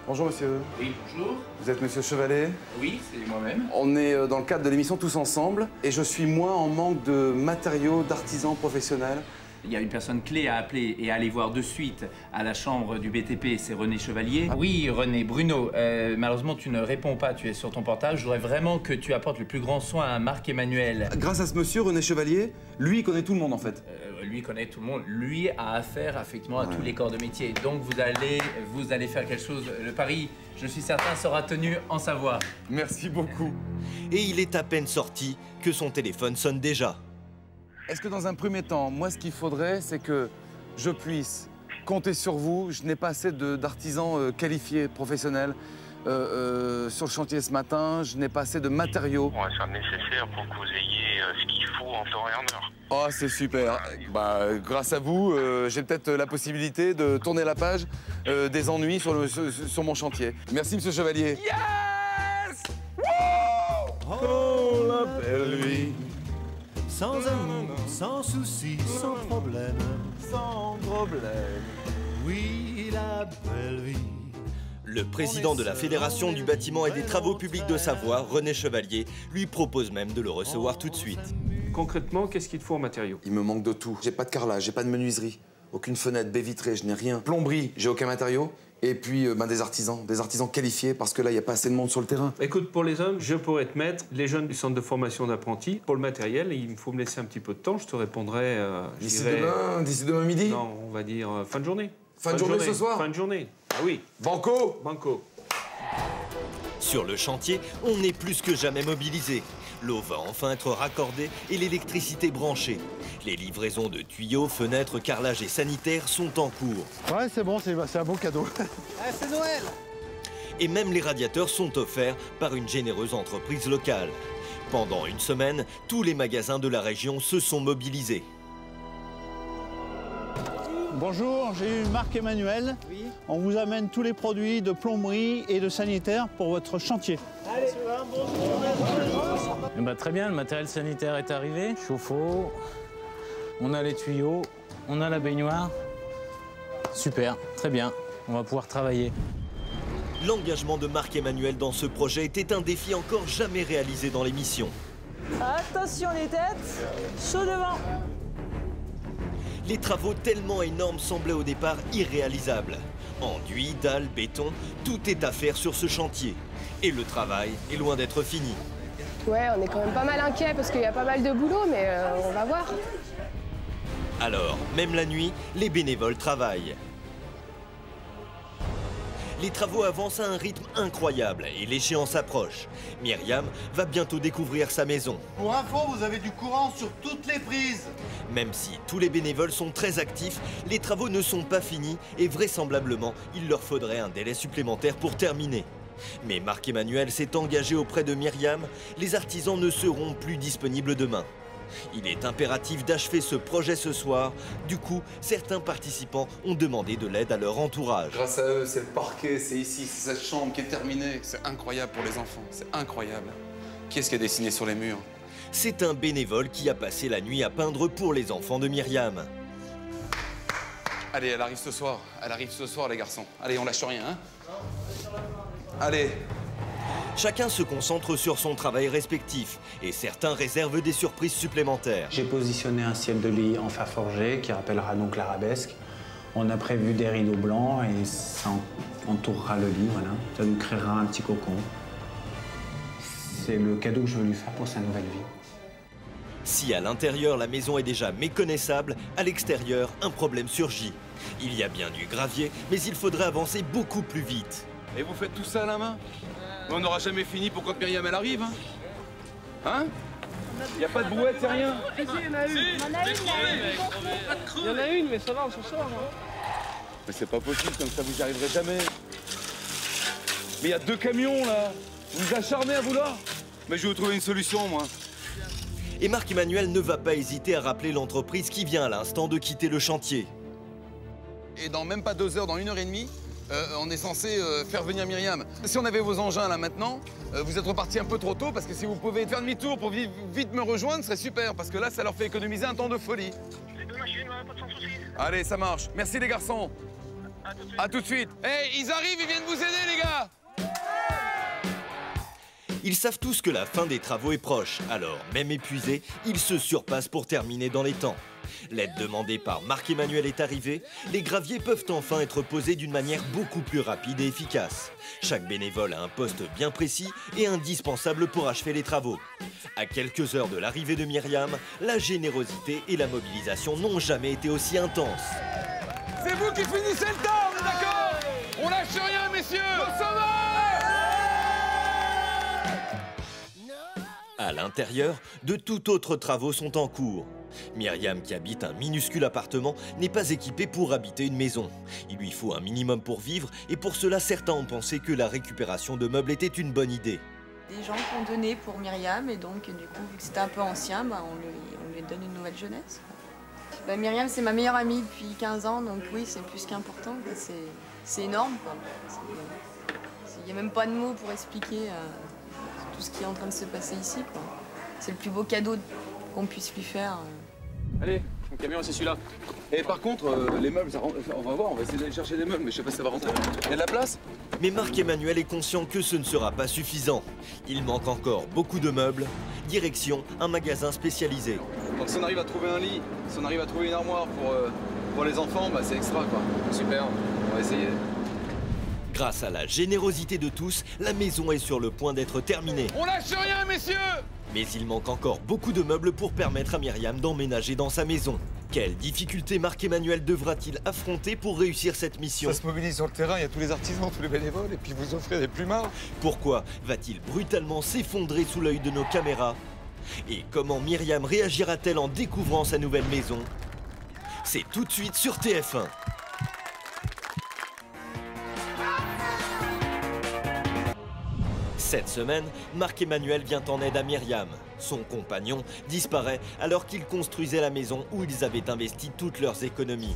Speaker 2: Bonjour monsieur.
Speaker 15: Oui, bonjour.
Speaker 2: Vous êtes monsieur Chevalet?
Speaker 15: Oui, c'est moi-même.
Speaker 2: On est dans le cadre de l'émission Tous Ensemble et je suis moi en manque de matériaux, d'artisans professionnels.
Speaker 15: Il y a une personne clé à appeler et à aller voir de suite à la chambre du BTP, c'est René Chevalier. Ah oui, René, Bruno, malheureusement tu ne réponds pas, tu es sur ton portable. Je voudrais vraiment que tu apportes le plus grand soin à Marc-Emmanuel.
Speaker 2: Grâce à ce monsieur, René Chevalier, lui il connaît tout le monde en fait.
Speaker 15: Lui connaît tout le monde, lui a affaire effectivement à tous les corps de métier. Donc vous allez faire quelque chose, le pari, je suis certain, sera tenu en Savoie.
Speaker 2: Merci beaucoup.
Speaker 1: Et il est à peine sorti que son téléphone sonne déjà.
Speaker 2: Est-ce que dans un premier temps, moi ce qu'il faudrait, c'est que je puisse compter sur vous. Je n'ai pas assez d'artisans qualifiés, professionnels sur le chantier ce matin. Je n'ai pas assez de matériaux.
Speaker 13: On va faire le nécessaire pour que vous ayez ce qu'il faut en temps et en heure.
Speaker 2: Oh, c'est super. Bah, grâce à vous, j'ai peut-être la possibilité de tourner la page des ennuis sur mon chantier. Merci, monsieur Chevalier.
Speaker 16: Yes! Woo! Oh, la belle vie. Sans amour, sans souci, sans problème.
Speaker 2: Sans problème.
Speaker 16: Oui, la belle vie.
Speaker 1: Le président de la Fédération du bâtiment et des travaux publics de Savoie, René Chevalier, lui propose même de le recevoir tout de suite.
Speaker 17: Concrètement, qu'est-ce qu'il te faut en matériaux?
Speaker 2: Il me manque de tout. J'ai pas de carrelage, j'ai pas de menuiserie, aucune fenêtre, baie vitrée, je n'ai rien. Plomberie, j'ai aucun matériau. Et puis des artisans qualifiés, parce que là, il n'y a pas assez de monde sur le terrain.
Speaker 17: Écoute, pour les hommes, je pourrais te mettre les jeunes du centre de formation d'apprentis. Pour le matériel, il faut me laisser un petit peu de temps, je te répondrai...
Speaker 2: D'ici demain midi?
Speaker 17: Non, on va dire fin de journée.
Speaker 2: Fin de journée ce soir?
Speaker 17: Fin de journée, ah oui.
Speaker 2: Banco?
Speaker 17: Banco.
Speaker 1: Sur le chantier, on est plus que jamais mobilisé. L'eau va enfin être raccordée et l'électricité branchée. Les livraisons de tuyaux, fenêtres, carrelages et sanitaires sont en cours.
Speaker 18: Ouais, c'est bon, c'est un beau cadeau.
Speaker 16: Ah, c'est Noël!
Speaker 1: Et même les radiateurs sont offerts par une généreuse entreprise locale. Pendant une semaine, tous les magasins de la région se sont mobilisés.
Speaker 18: Bonjour, j'ai eu Marc-Emmanuel. Oui. On vous amène tous les produits de plomberie et de sanitaire pour votre chantier.
Speaker 19: Allez, très bien, le matériel sanitaire est arrivé. Chauffe-eau, on a les tuyaux, on a la baignoire. Super, très bien, on va pouvoir travailler.
Speaker 1: L'engagement de Marc-Emmanuel dans ce projet était un défi encore jamais réalisé dans l'émission.
Speaker 20: Attention les têtes, chaud devant.
Speaker 1: Les travaux tellement énormes semblaient au départ irréalisables. Enduit, dalles, béton, tout est à faire sur ce chantier. Et le travail est loin d'être fini.
Speaker 21: Ouais, on est quand même pas mal inquiet parce qu'il y a pas mal de boulot, mais on va voir.
Speaker 1: Alors, même la nuit, les bénévoles travaillent. Les travaux avancent à un rythme incroyable et l'échéance approche. Myriam va bientôt découvrir sa maison.
Speaker 16: Pour info, vous avez du courant sur toutes les prises.
Speaker 1: Même si tous les bénévoles sont très actifs, les travaux ne sont pas finis et vraisemblablement, il leur faudrait un délai supplémentaire pour terminer. Mais Marc-Emmanuel s'est engagé auprès de Myriam, les artisans ne seront plus disponibles demain. Il est impératif d'achever ce projet ce soir. Du coup, certains participants ont demandé de l'aide à leur entourage.
Speaker 2: Grâce à eux, c'est le parquet, c'est ici, c'est cette chambre qui est terminée. C'est incroyable pour les enfants, c'est incroyable. Qui est-ce qui a dessiné sur les murs?
Speaker 1: C'est un bénévole qui a passé la nuit à peindre pour les enfants de Myriam.
Speaker 2: Allez, elle arrive ce soir, les garçons. Allez, on lâche rien, hein? Allez.
Speaker 1: Chacun se concentre sur son travail respectif et certains réservent des surprises supplémentaires.
Speaker 9: J'ai positionné un ciel de lit en fer forgé qui rappellera donc l'arabesque. On a prévu des rideaux blancs et ça entourera le lit, voilà. Ça nous créera un petit cocon. C'est le cadeau que je veux lui faire pour sa nouvelle vie.
Speaker 1: Si à l'intérieur la maison est déjà méconnaissable, à l'extérieur un problème surgit. Il y a bien du gravier, mais il faudrait avancer beaucoup plus vite.
Speaker 2: Et vous faites tout ça à la main? On n'aura jamais fini pour quand Myriam elle arrive, hein? Hein? Y a pas de brouette, c'est rien?
Speaker 14: Il y en a une. Il y en a une, mais ça va, on s'en sort.
Speaker 2: Mais c'est pas possible, comme ça vous n'y arriverez jamais. Mais il y a 2 camions là. Vous vous acharnez à vouloir? Mais je vais vous trouver une solution, moi.
Speaker 1: Et Marc-Emmanuel ne va pas hésiter à rappeler l'entreprise qui vient à l'instant de quitter le chantier.
Speaker 2: Et dans même pas 2 heures, dans 1h30, on est censé faire venir Myriam. Si on avait vos engins là maintenant, vous êtes reparti un peu trop tôt parce que si vous pouvez faire demi-tour pour vite me rejoindre, ce serait super parce que là, ça leur fait économiser un temps de folie.
Speaker 13: Les 2 machines, pas de sans souci.
Speaker 2: Allez, ça marche. Merci les garçons. À tout de suite. Hey, ils arrivent, ils viennent vous aider les gars.
Speaker 1: Ils savent tous que la fin des travaux est proche, alors même épuisés, ils se surpassent pour terminer dans les temps. L'aide demandée par Marc-Emmanuel est arrivée, les graviers peuvent enfin être posés d'une manière beaucoup plus rapide et efficace. Chaque bénévole a un poste bien précis et indispensable pour achever les travaux. À quelques heures de l'arrivée de Myriam, la générosité et la mobilisation n'ont jamais été aussi intenses.
Speaker 2: C'est vous qui finissez le temps, on est d'accord? On lâche rien, messieurs. On s'en va.
Speaker 1: À l'intérieur, de tout autres travaux sont en cours. Myriam, qui habite un minuscule appartement, n'est pas équipée pour habiter une maison. Il lui faut un minimum pour vivre et pour cela, certains ont pensé que la récupération de meubles était une bonne idée.
Speaker 6: Des gens qui ont donné pour Myriam et donc du coup, vu que c'était un peu ancien, on lui donne une nouvelle jeunesse. Myriam, c'est ma meilleure amie depuis 15 ans, donc oui, c'est plus qu'important. C'est énorme. Il n'y a même pas de mots pour expliquer tout ce qui est en train de se passer ici. C'est le plus beau cadeau qu'on puisse lui faire.
Speaker 2: Allez, mon camion, c'est celui-là. Et par contre, les meubles, on va voir, on va essayer d'aller chercher des meubles, mais je sais pas si ça va rentrer. Il y a de la place?
Speaker 1: Mais Marc-Emmanuel est conscient que ce ne sera pas suffisant. Il manque encore beaucoup de meubles. Direction un magasin spécialisé.
Speaker 2: Donc si on arrive à trouver un lit, si on arrive à trouver une armoire pour les enfants, bah c'est extra quoi. Super, on va essayer.
Speaker 1: Grâce à la générosité de tous, la maison est sur le point d'être terminée.
Speaker 2: On lâche rien, messieurs!
Speaker 1: Mais il manque encore beaucoup de meubles pour permettre à Myriam d'emménager dans sa maison. Quelles difficultés Marc-Emmanuel devra-t-il affronter pour réussir cette mission?
Speaker 2: Ça se mobilise sur le terrain, il y a tous les artisans, tous les bénévoles, et puis vous offrez des plumards.
Speaker 1: Pourquoi va-t-il brutalement s'effondrer sous l'œil de nos caméras? Et comment Myriam réagira-t-elle en découvrant sa nouvelle maison? C'est tout de suite sur TF1. Cette semaine, Marc-Emmanuel vient en aide à Myriam. Son compagnon disparaît alors qu'ils construisaient la maison où ils avaient investi toutes leurs économies.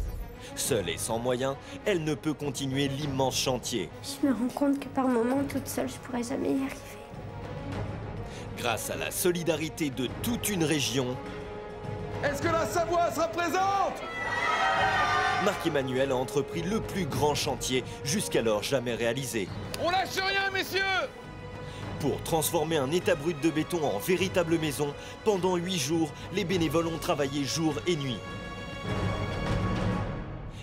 Speaker 1: Seule et sans moyens, elle ne peut continuer l'immense chantier.
Speaker 3: Je me rends compte que par moments, toute seule, je pourrais jamais y arriver.
Speaker 1: Grâce à la solidarité de toute une région,
Speaker 2: est-ce que la Savoie sera présente?
Speaker 1: Marc-Emmanuel a entrepris le plus grand chantier jusqu'alors jamais réalisé.
Speaker 2: On lâche rien, messieurs!
Speaker 1: Pour transformer un état brut de béton en véritable maison, pendant 8 jours, les bénévoles ont travaillé jour et nuit.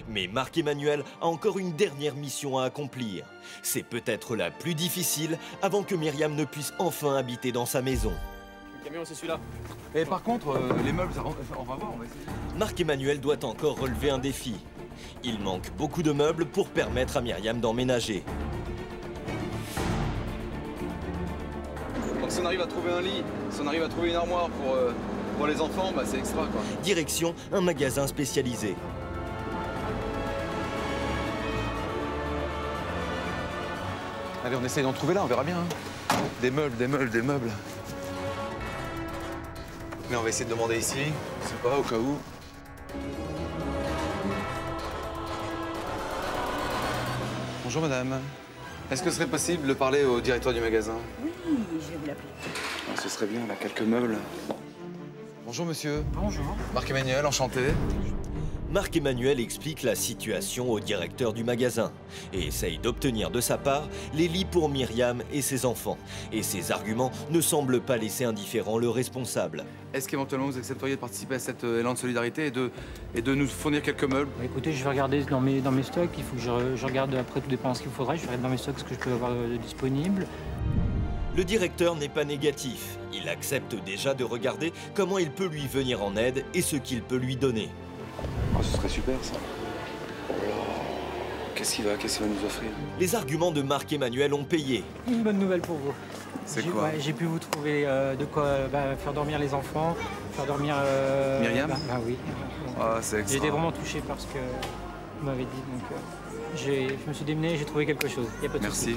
Speaker 1: Mais Marc-Emmanuel a encore une dernière mission à accomplir. C'est peut-être la plus difficile avant que Myriam ne puisse enfin habiter dans sa maison.
Speaker 2: Le camion, c'est celui-là. Et par contre, les meubles, on va voir, on va essayer.
Speaker 1: Marc-Emmanuel doit encore relever un défi. Il manque beaucoup de meubles pour permettre à Myriam d'emménager.
Speaker 2: Donc si on arrive à trouver un lit, si on arrive à trouver une armoire pour les enfants, bah c'est extra quoi.
Speaker 1: Direction un magasin spécialisé.
Speaker 2: Allez, on essaye d'en trouver là, on verra bien. Hein. Des meubles, des meubles, des meubles. Mais on va essayer de demander ici, je sais pas, au cas où. Bonjour madame. Est-ce que ce serait possible de parler au directeur du magasin?
Speaker 22: Oui, je vais vous l'appeler.
Speaker 2: Ah, ce serait bien, là, quelques meubles. Bonjour monsieur.
Speaker 22: Bonjour.
Speaker 2: Marc-Emmanuel, enchanté.
Speaker 1: Marc-Emmanuel explique la situation au directeur du magasin et essaye d'obtenir de sa part les lits pour Myriam et ses enfants. Et ces arguments ne semblent pas laisser indifférent le responsable.
Speaker 2: Est-ce qu'éventuellement vous accepteriez de participer à cet élan de solidarité et de nous fournir quelques meubles?
Speaker 7: Écoutez, je vais regarder dans mes stocks, il faut que je regarde après tout dépend de ce qu'il me faudrait, je vais regarder dans mes stocks ce que je peux avoir disponible.
Speaker 1: Le directeur n'est pas négatif, il accepte déjà de regarder comment il peut lui venir en aide et ce qu'il peut lui donner.
Speaker 5: Oh, ce serait super ça. Oh là, qu'est-ce qu'il va nous offrir?
Speaker 1: Les arguments de Marc-Emmanuel ont payé.
Speaker 7: Une bonne nouvelle pour vous.
Speaker 2: C'est quoi?
Speaker 7: J'ai pu vous trouver de quoi faire dormir les enfants, faire dormir...
Speaker 2: Myriam?
Speaker 7: Oui.
Speaker 2: Ah, c'est extra.
Speaker 7: J'étais vraiment touché par ce que vous m'avez dit, donc je me suis démené et j'ai trouvé quelque chose. Y a pas de souci.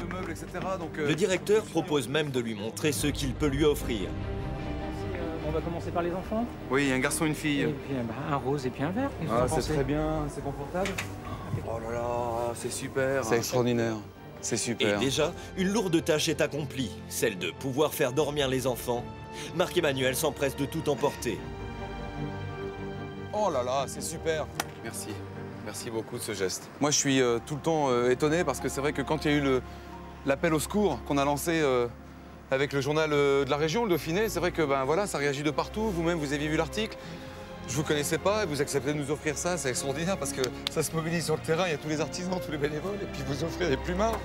Speaker 1: Le directeur propose même de lui montrer ce qu'il peut lui offrir.
Speaker 7: On va commencer par les enfants.
Speaker 2: Oui, un garçon et une fille.
Speaker 7: Et puis un rose et puis un vert.
Speaker 2: Ah, c'est très bien, c'est confortable. Oh là là, c'est super. C'est extraordinaire. C'est super.
Speaker 1: Et déjà, une lourde tâche est accomplie, celle de pouvoir faire dormir les enfants. Marc-Emmanuel s'empresse de tout emporter.
Speaker 2: Oh là là, c'est super. Merci. Merci beaucoup de ce geste. Moi, je suis tout le temps étonné parce que c'est vrai que quand il y a eu l'appel au secours qu'on a lancé avec le journal de la région, le Dauphiné, c'est vrai que voilà, ça réagit de partout. Vous-même, vous avez vu l'article. Je vous connaissais pas et vous acceptez de nous offrir ça, c'est extraordinaire parce que ça se mobilise sur le terrain, il y a tous les artisans, tous les bénévoles et puis vous offrez des plumards.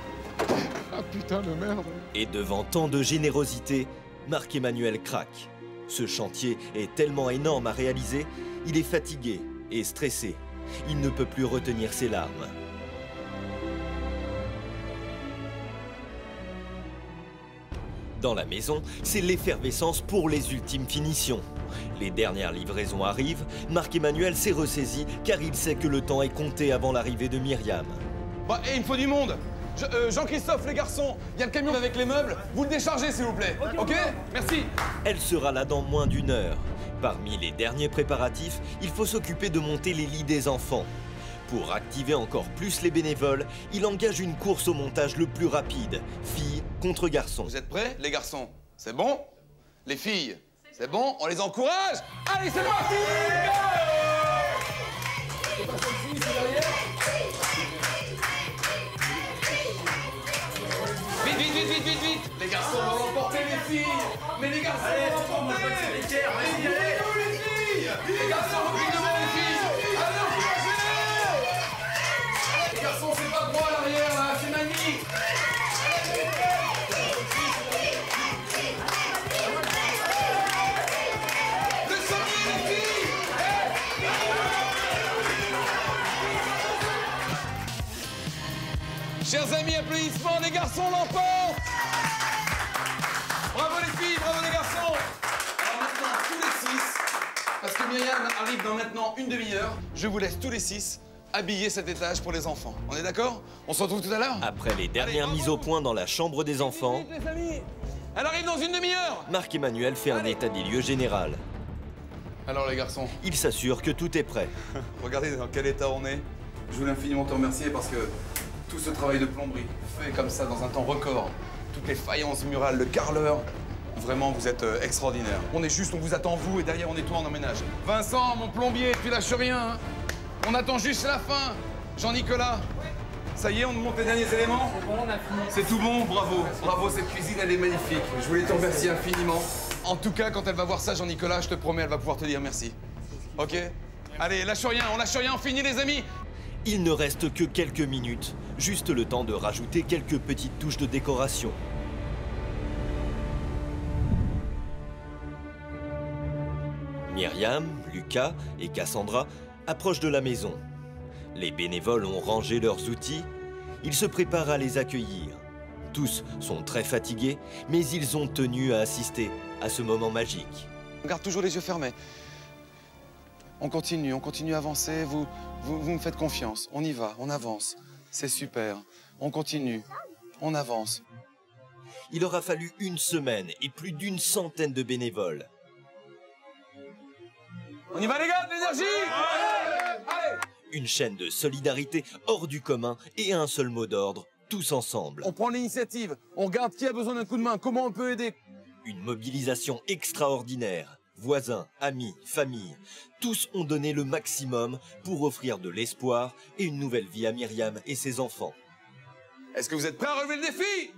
Speaker 2: Ah putain de merde.
Speaker 1: Et devant tant de générosité, Marc-Emmanuel craque. Ce chantier est tellement énorme à réaliser, il est fatigué et stressé. Il ne peut plus retenir ses larmes. Dans la maison, c'est l'effervescence pour les ultimes finitions. Les dernières livraisons arrivent, Marc-Emmanuel s'est ressaisi car il sait que le temps est compté avant l'arrivée de Myriam.
Speaker 2: Il me faut du monde. Jean-Christophe, les garçons, il y a le camion avec les meubles, vous le déchargez s'il vous plaît. Ok? Merci.
Speaker 1: Elle sera là dans moins d'une heure. Parmi les derniers préparatifs, il faut s'occuper de monter les lits des enfants. Pour activer encore plus les bénévoles, il engage une course au montage le plus rapide, filles contre garçons.
Speaker 2: Vous êtes prêts, les garçons? C'est bon? Les filles, c'est bon? On les encourage? Allez, c'est parti! Vite! Les garçons vont l'emporter, les filles! Mais les garçons vont l'emporter! Allez, les filles! Les garçons vont devant les filles! Allez, encouragez-les! Les garçons, c'est pas droit à l'arrière, là, c'est magnifique! Chers amis, applaudissements, les garçons l'emportent! Bravo les filles, bravo les garçons! Alors maintenant, tous les 6, parce que Myriam arrive dans maintenant une demi-heure, je vous laisse tous les 6 habiller cet étage pour les enfants. On est d'accord? On se retrouve tout à l'heure?
Speaker 1: Après les dernières mises au point dans la chambre des enfants,
Speaker 2: vite, les amis! Elle arrive dans une demi-heure!
Speaker 1: Marc-Emmanuel fait un état des lieux général.
Speaker 2: Alors les garçons?
Speaker 1: Il s'assure que tout est prêt.
Speaker 2: Regardez dans quel état on est. Je voulais infiniment te remercier parce que tout ce travail de plomberie, fait comme ça dans un temps record, toutes les faïences murales, le carreleur, vraiment vous êtes extraordinaire. On est juste, on vous attend vous et derrière on nettoie, on emménage. Vincent, mon plombier, tu lâches rien, hein. On attend juste la fin. Jean-Nicolas, ça y est, on nous monte les derniers éléments? C'est bon, on a fini. C'est tout bon, bravo. Bravo, cette cuisine, elle est magnifique. Je voulais te remercier infiniment. En tout cas, quand elle va voir ça, Jean-Nicolas, je te promets, elle va pouvoir te dire merci. Ok? Allez, lâche rien, on finit les amis.
Speaker 1: Il ne reste que quelques minutes, juste le temps de rajouter quelques petites touches de décoration. Myriam, Lucas et Cassandra approchent de la maison. Les bénévoles ont rangé leurs outils, ils se préparent à les accueillir. Tous sont très fatigués, mais ils ont tenu à assister à ce moment magique.
Speaker 2: On garde toujours les yeux fermés. On continue à avancer, vous me faites confiance. On y va, on avance. C'est super. On continue, on avance.
Speaker 1: Il aura fallu une semaine et plus d'une centaine de bénévoles.
Speaker 2: On y va les gars, de l'énergie! Allez!
Speaker 1: Une chaîne de solidarité hors du commun et un seul mot d'ordre, tous ensemble.
Speaker 2: On prend l'initiative, on regarde qui a besoin d'un coup de main, comment on peut aider.
Speaker 1: Une mobilisation extraordinaire. voisins, amis, famille, tous ont donné le maximum pour offrir de l'espoir et une nouvelle vie à Myriam et ses enfants.
Speaker 2: Est-ce que vous êtes prêts à relever le défi?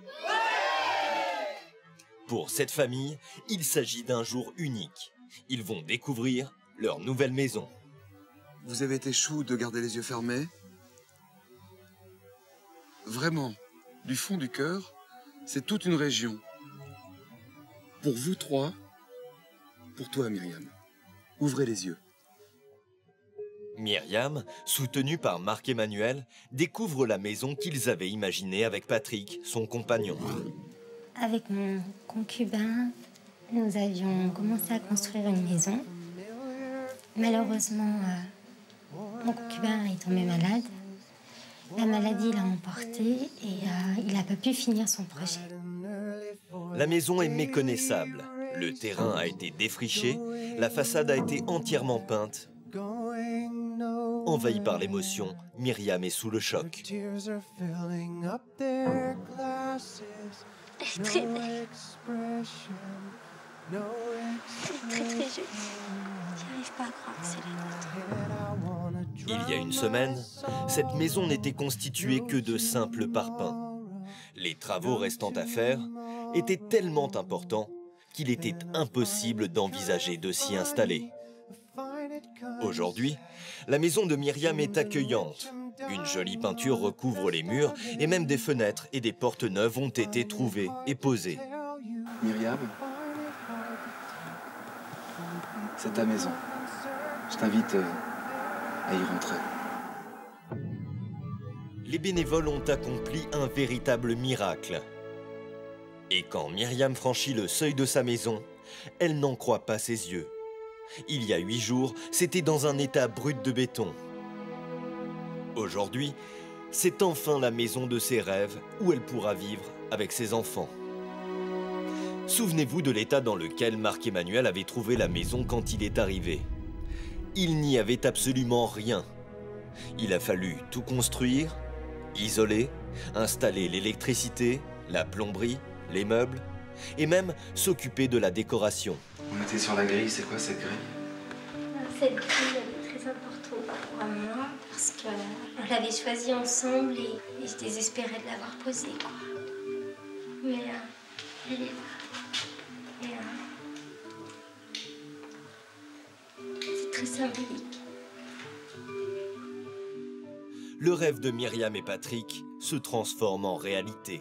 Speaker 1: Pour cette famille, il s'agit d'un jour unique. Ils vont découvrir leur nouvelle maison.
Speaker 5: Vous avez été chou de garder les yeux fermés. Vraiment, du fond du cœur, c'est toute une région. Pour vous trois, pour toi Myriam. Ouvrez les yeux.
Speaker 1: Myriam, soutenue par Marc-Emmanuel, découvre la maison qu'ils avaient imaginée avec Patrick, son compagnon.
Speaker 3: Avec mon concubin, nous avions commencé à construire une maison. Malheureusement, mon concubin est tombé malade. La maladie l'a emporté et il n'a pas pu finir son projet.
Speaker 1: La maison est méconnaissable. Le terrain a été défriché, la façade a été entièrement peinte. Envahie par l'émotion, Myriam est sous le choc.
Speaker 3: Je suis très belle. C'est très très joli. J'arrive pas à croire que c'est la nôtre.
Speaker 1: Il y a une semaine, cette maison n'était constituée que de simples parpaings. Les travaux restant à faire étaient tellement importants qu'il était impossible d'envisager de s'y installer. Aujourd'hui, la maison de Myriam est accueillante. Une jolie peinture recouvre les murs et même des fenêtres et des portes neuves ont été trouvées et posées.
Speaker 2: Myriam, c'est ta maison. Je t'invite à y rentrer.
Speaker 1: Les bénévoles ont accompli un véritable miracle. Et quand Myriam franchit le seuil de sa maison, elle n'en croit pas ses yeux. Il y a 8 jours, c'était dans un état brut de béton. Aujourd'hui, c'est enfin la maison de ses rêves où elle pourra vivre avec ses enfants. Souvenez-vous de l'état dans lequel Marc-Emmanuel avait trouvé la maison quand il est arrivé. Il n'y avait absolument rien. Il a fallu tout construire, isoler, installer l'électricité, la plomberie, les meubles, et même s'occuper de la décoration.
Speaker 5: On était sur la grille, c'est quoi cette grille?
Speaker 3: Cette grille, elle est très importante pour moi parce qu'on l'avait choisie ensemble et je désespérais de l'avoir posée, quoi. Mais elle est là. Et c'est très symbolique.
Speaker 1: Le rêve de Myriam et Patrick se transforme en réalité.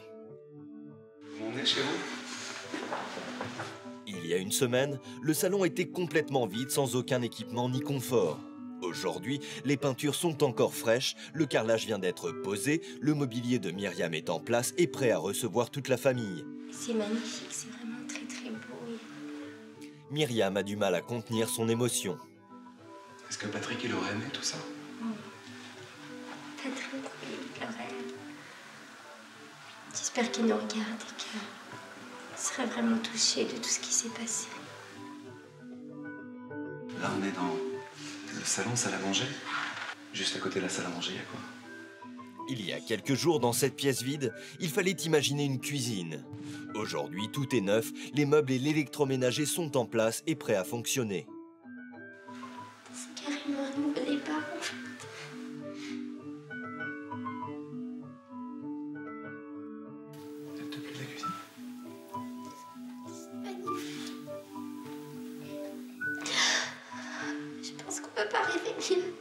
Speaker 5: Vous m'emmenez chez vous?
Speaker 1: Il y a une semaine, le salon était complètement vide sans aucun équipement ni confort. Aujourd'hui, les peintures sont encore fraîches, le carrelage vient d'être posé, le mobilier de Myriam est en place et prêt à recevoir toute la famille.
Speaker 3: C'est magnifique, c'est vraiment très très beau.
Speaker 1: Myriam a du mal à contenir son émotion.
Speaker 5: Est-ce que Patrick, il aurait aimé tout ça?
Speaker 3: Patrick, il aurait... J'espère qu'il nous regarde et qu'il serait vraiment touché de tout ce qui s'est passé.
Speaker 5: Là, on est dans le salon, salle à manger. Juste à côté de la salle à manger, il y a quoi?
Speaker 1: Il y a quelques jours, dans cette pièce vide, il fallait imaginer une cuisine. Aujourd'hui, tout est neuf, les meubles et l'électroménager sont en place et prêts à fonctionner.
Speaker 3: C'est carrément un nouveau départ, en fait.
Speaker 5: Elle te plaît la cuisine?
Speaker 3: C'est magnifique. Je pense qu'on peut pas rêver mieux.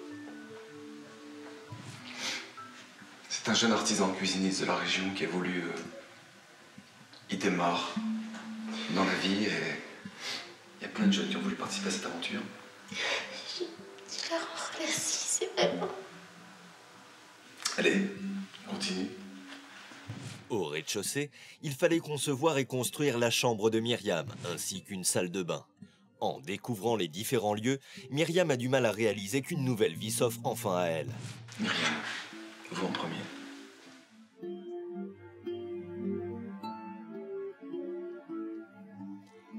Speaker 5: C'est un jeune artisan cuisiniste de la région qui a voulu... il démarre dans la vie et il y a plein de jeunes qui ont voulu participer à cette aventure.
Speaker 3: Je leur en remercie, c'est vraiment...
Speaker 5: Allez, continue.
Speaker 1: Au rez-de-chaussée, il fallait concevoir et construire la chambre de Myriam, ainsi qu'une salle de bain. En découvrant les différents lieux, Myriam a du mal à réaliser qu'une nouvelle vie s'offre enfin à elle.
Speaker 5: Myriam, vous en premier.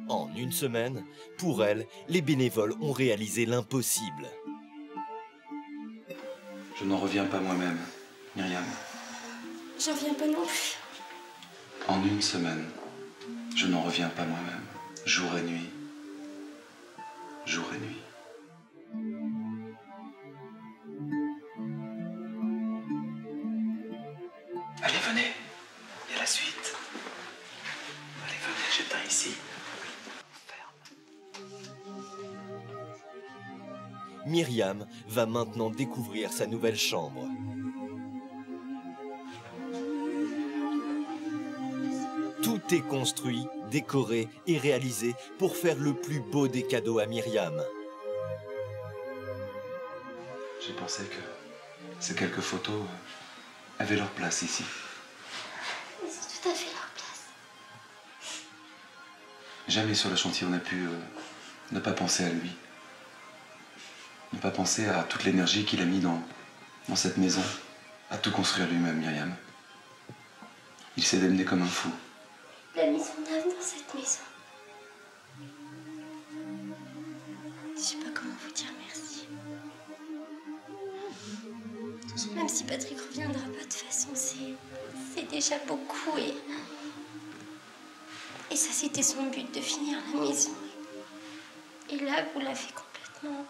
Speaker 1: En une semaine, pour elle, les bénévoles ont réalisé l'impossible.
Speaker 5: Je n'en reviens pas moi-même, Myriam.
Speaker 3: J'en reviens pas non plus.
Speaker 5: En une semaine, je n'en reviens pas moi-même, jour et nuit. jour et nuit. Allez, venez, il y a la suite. Allez, venez, j'éteins ici.
Speaker 1: Myriam va maintenant découvrir sa nouvelle chambre. Tout est construit, décoré et réalisé pour faire le plus beau des cadeaux à Myriam.
Speaker 5: J'ai pensé que ces quelques photos avaient leur place ici.
Speaker 3: Ils ont tout à fait leur place.
Speaker 5: Jamais sur le chantier on a pu ne pas penser à lui. Ne pas penser à toute l'énergie qu'il a mis dans cette maison, à tout construire lui-même, Myriam. Il s'est démené comme un fou.
Speaker 3: La maison neuve dans cette maison. Je sais pas comment vous dire merci. Même si Patrick reviendra pas, de toute façon, c'est déjà beaucoup et ça, c'était son but, de finir la maison. Et là, vous l'avez complètement...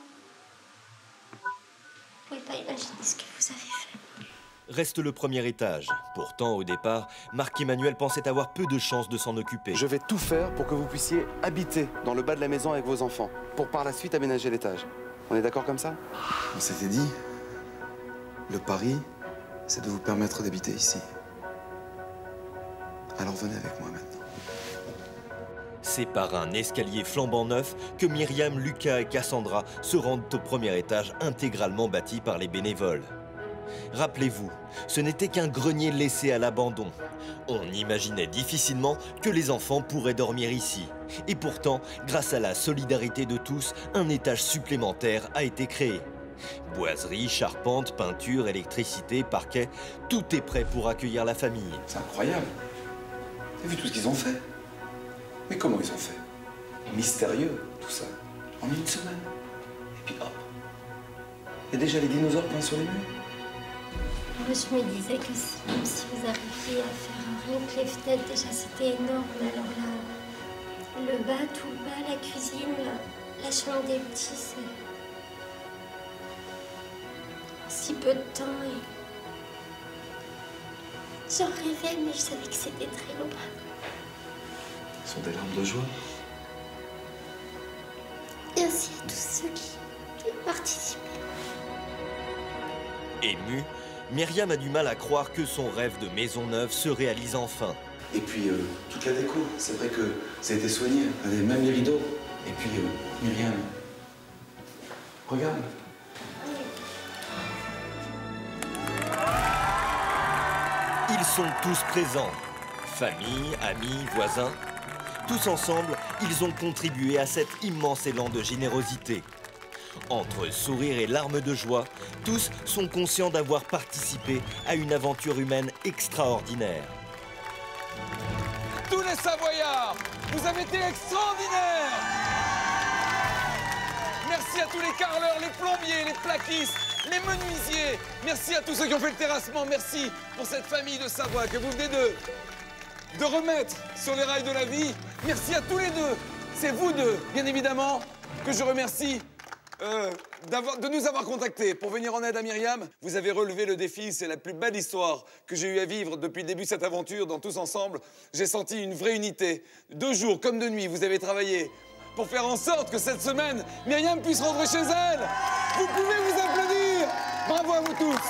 Speaker 3: Vous pouvez pas imaginer ce que vous avez fait.
Speaker 1: Reste le premier étage. Pourtant, au départ, Marc-Emmanuel pensait avoir peu de chances de s'en occuper.
Speaker 2: Je vais tout faire pour que vous puissiez habiter dans le bas de la maison avec vos enfants, pour par la suite aménager l'étage. On est d'accord comme ça?
Speaker 5: On s'était dit, le pari, c'est de vous permettre d'habiter ici. Alors venez avec moi maintenant.
Speaker 1: C'est par un escalier flambant neuf que Myriam, Lucas et Cassandra se rendent au premier étage intégralement bâti par les bénévoles. Rappelez-vous, ce n'était qu'un grenier laissé à l'abandon. On imaginait difficilement que les enfants pourraient dormir ici. Et pourtant, grâce à la solidarité de tous, un étage supplémentaire a été créé. Boiserie, charpente, peinture, électricité, parquet, tout est prêt pour accueillir la famille.
Speaker 5: C'est incroyable. T'as vu tout ce qu'ils ont fait? Mais comment ils ont fait? Mystérieux, tout ça. En une semaine. Et puis hop. Il y a déjà les dinosaures peints sur les murs.
Speaker 3: Moi, je me disais que même si vous arriviez à faire rien que les fenêtres, déjà c'était énorme. Alors là, le bas, tout le bas, la cuisine, la chambre des petits, c'est... En si peu de temps et... J'en rêvais, mais je savais que c'était très long.
Speaker 5: Ce sont des larmes de joie.
Speaker 3: Merci à tous ceux qui ont participé.
Speaker 1: Émue, Myriam a du mal à croire que son rêve de maison neuve se réalise enfin.
Speaker 5: Et puis, toute la déco, c'est vrai que ça a été soigné. Même les rideaux. Et puis, Myriam, regarde.
Speaker 1: Ils sont tous présents. Famille, amis, voisins. Tous ensemble, ils ont contribué à cet immense élan de générosité. Entre sourires et larmes de joie, tous sont conscients d'avoir participé à une aventure humaine extraordinaire.
Speaker 2: Tous les Savoyards, vous avez été extraordinaires! Merci à tous les carreleurs, les plombiers, les plaquistes, les menuisiers. Merci à tous ceux qui ont fait le terrassement. Merci pour cette famille de Savoie que vous venez de remettre sur les rails de la vie. Merci à tous les deux. C'est vous deux, bien évidemment, que je remercie de nous avoir contactés pour venir en aide à Myriam. Vous avez relevé le défi, c'est la plus belle histoire que j'ai eu à vivre depuis le début de cette aventure dans Tous Ensemble. J'ai senti une vraie unité. De jour comme de nuit, vous avez travaillé pour faire en sorte que cette semaine, Myriam puisse rentrer chez elle. Vous pouvez vous applaudir. Bravo à vous tous.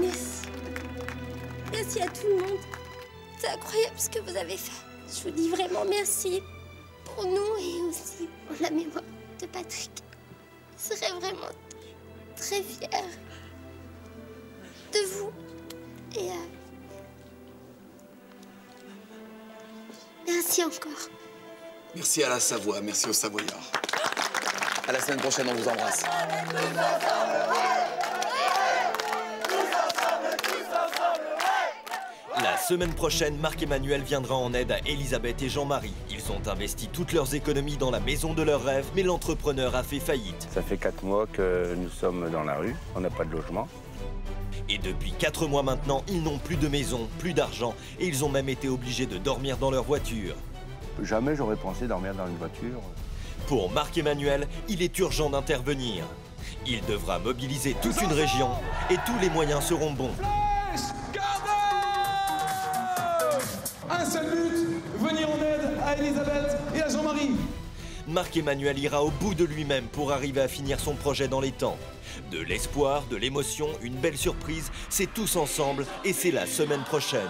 Speaker 3: Merci. Merci à tout le monde. C'est incroyable ce que vous avez fait. Je vous dis vraiment merci pour nous et aussi pour la mémoire de Patrick. Je serais vraiment très fière de vous. Et merci encore.
Speaker 2: Merci à la Savoie, merci aux Savoyards. À la semaine prochaine, on vous embrasse.
Speaker 1: La semaine prochaine, Marc-Emmanuel viendra en aide à Elisabeth et Jean-Marie. Ils ont investi toutes leurs économies dans la maison de leurs rêves, mais l'entrepreneur a fait faillite.
Speaker 8: Ça fait 4 mois que nous sommes dans la rue, on n'a pas de logement.
Speaker 1: Et depuis 4 mois maintenant, ils n'ont plus de maison, plus d'argent et ils ont même été obligés de dormir dans leur voiture.
Speaker 8: Jamais j'aurais pensé dormir dans une voiture.
Speaker 1: Pour Marc-Emmanuel, il est urgent d'intervenir. Il devra mobiliser toute une région et tous les moyens seront bons.
Speaker 2: Un seul but, venir en aide à Elisabeth et à Jean-Marie.
Speaker 1: Marc-Emmanuel ira au bout de lui-même pour arriver à finir son projet dans les temps. De l'espoir, de l'émotion, une belle surprise, c'est tous ensemble et c'est la semaine prochaine.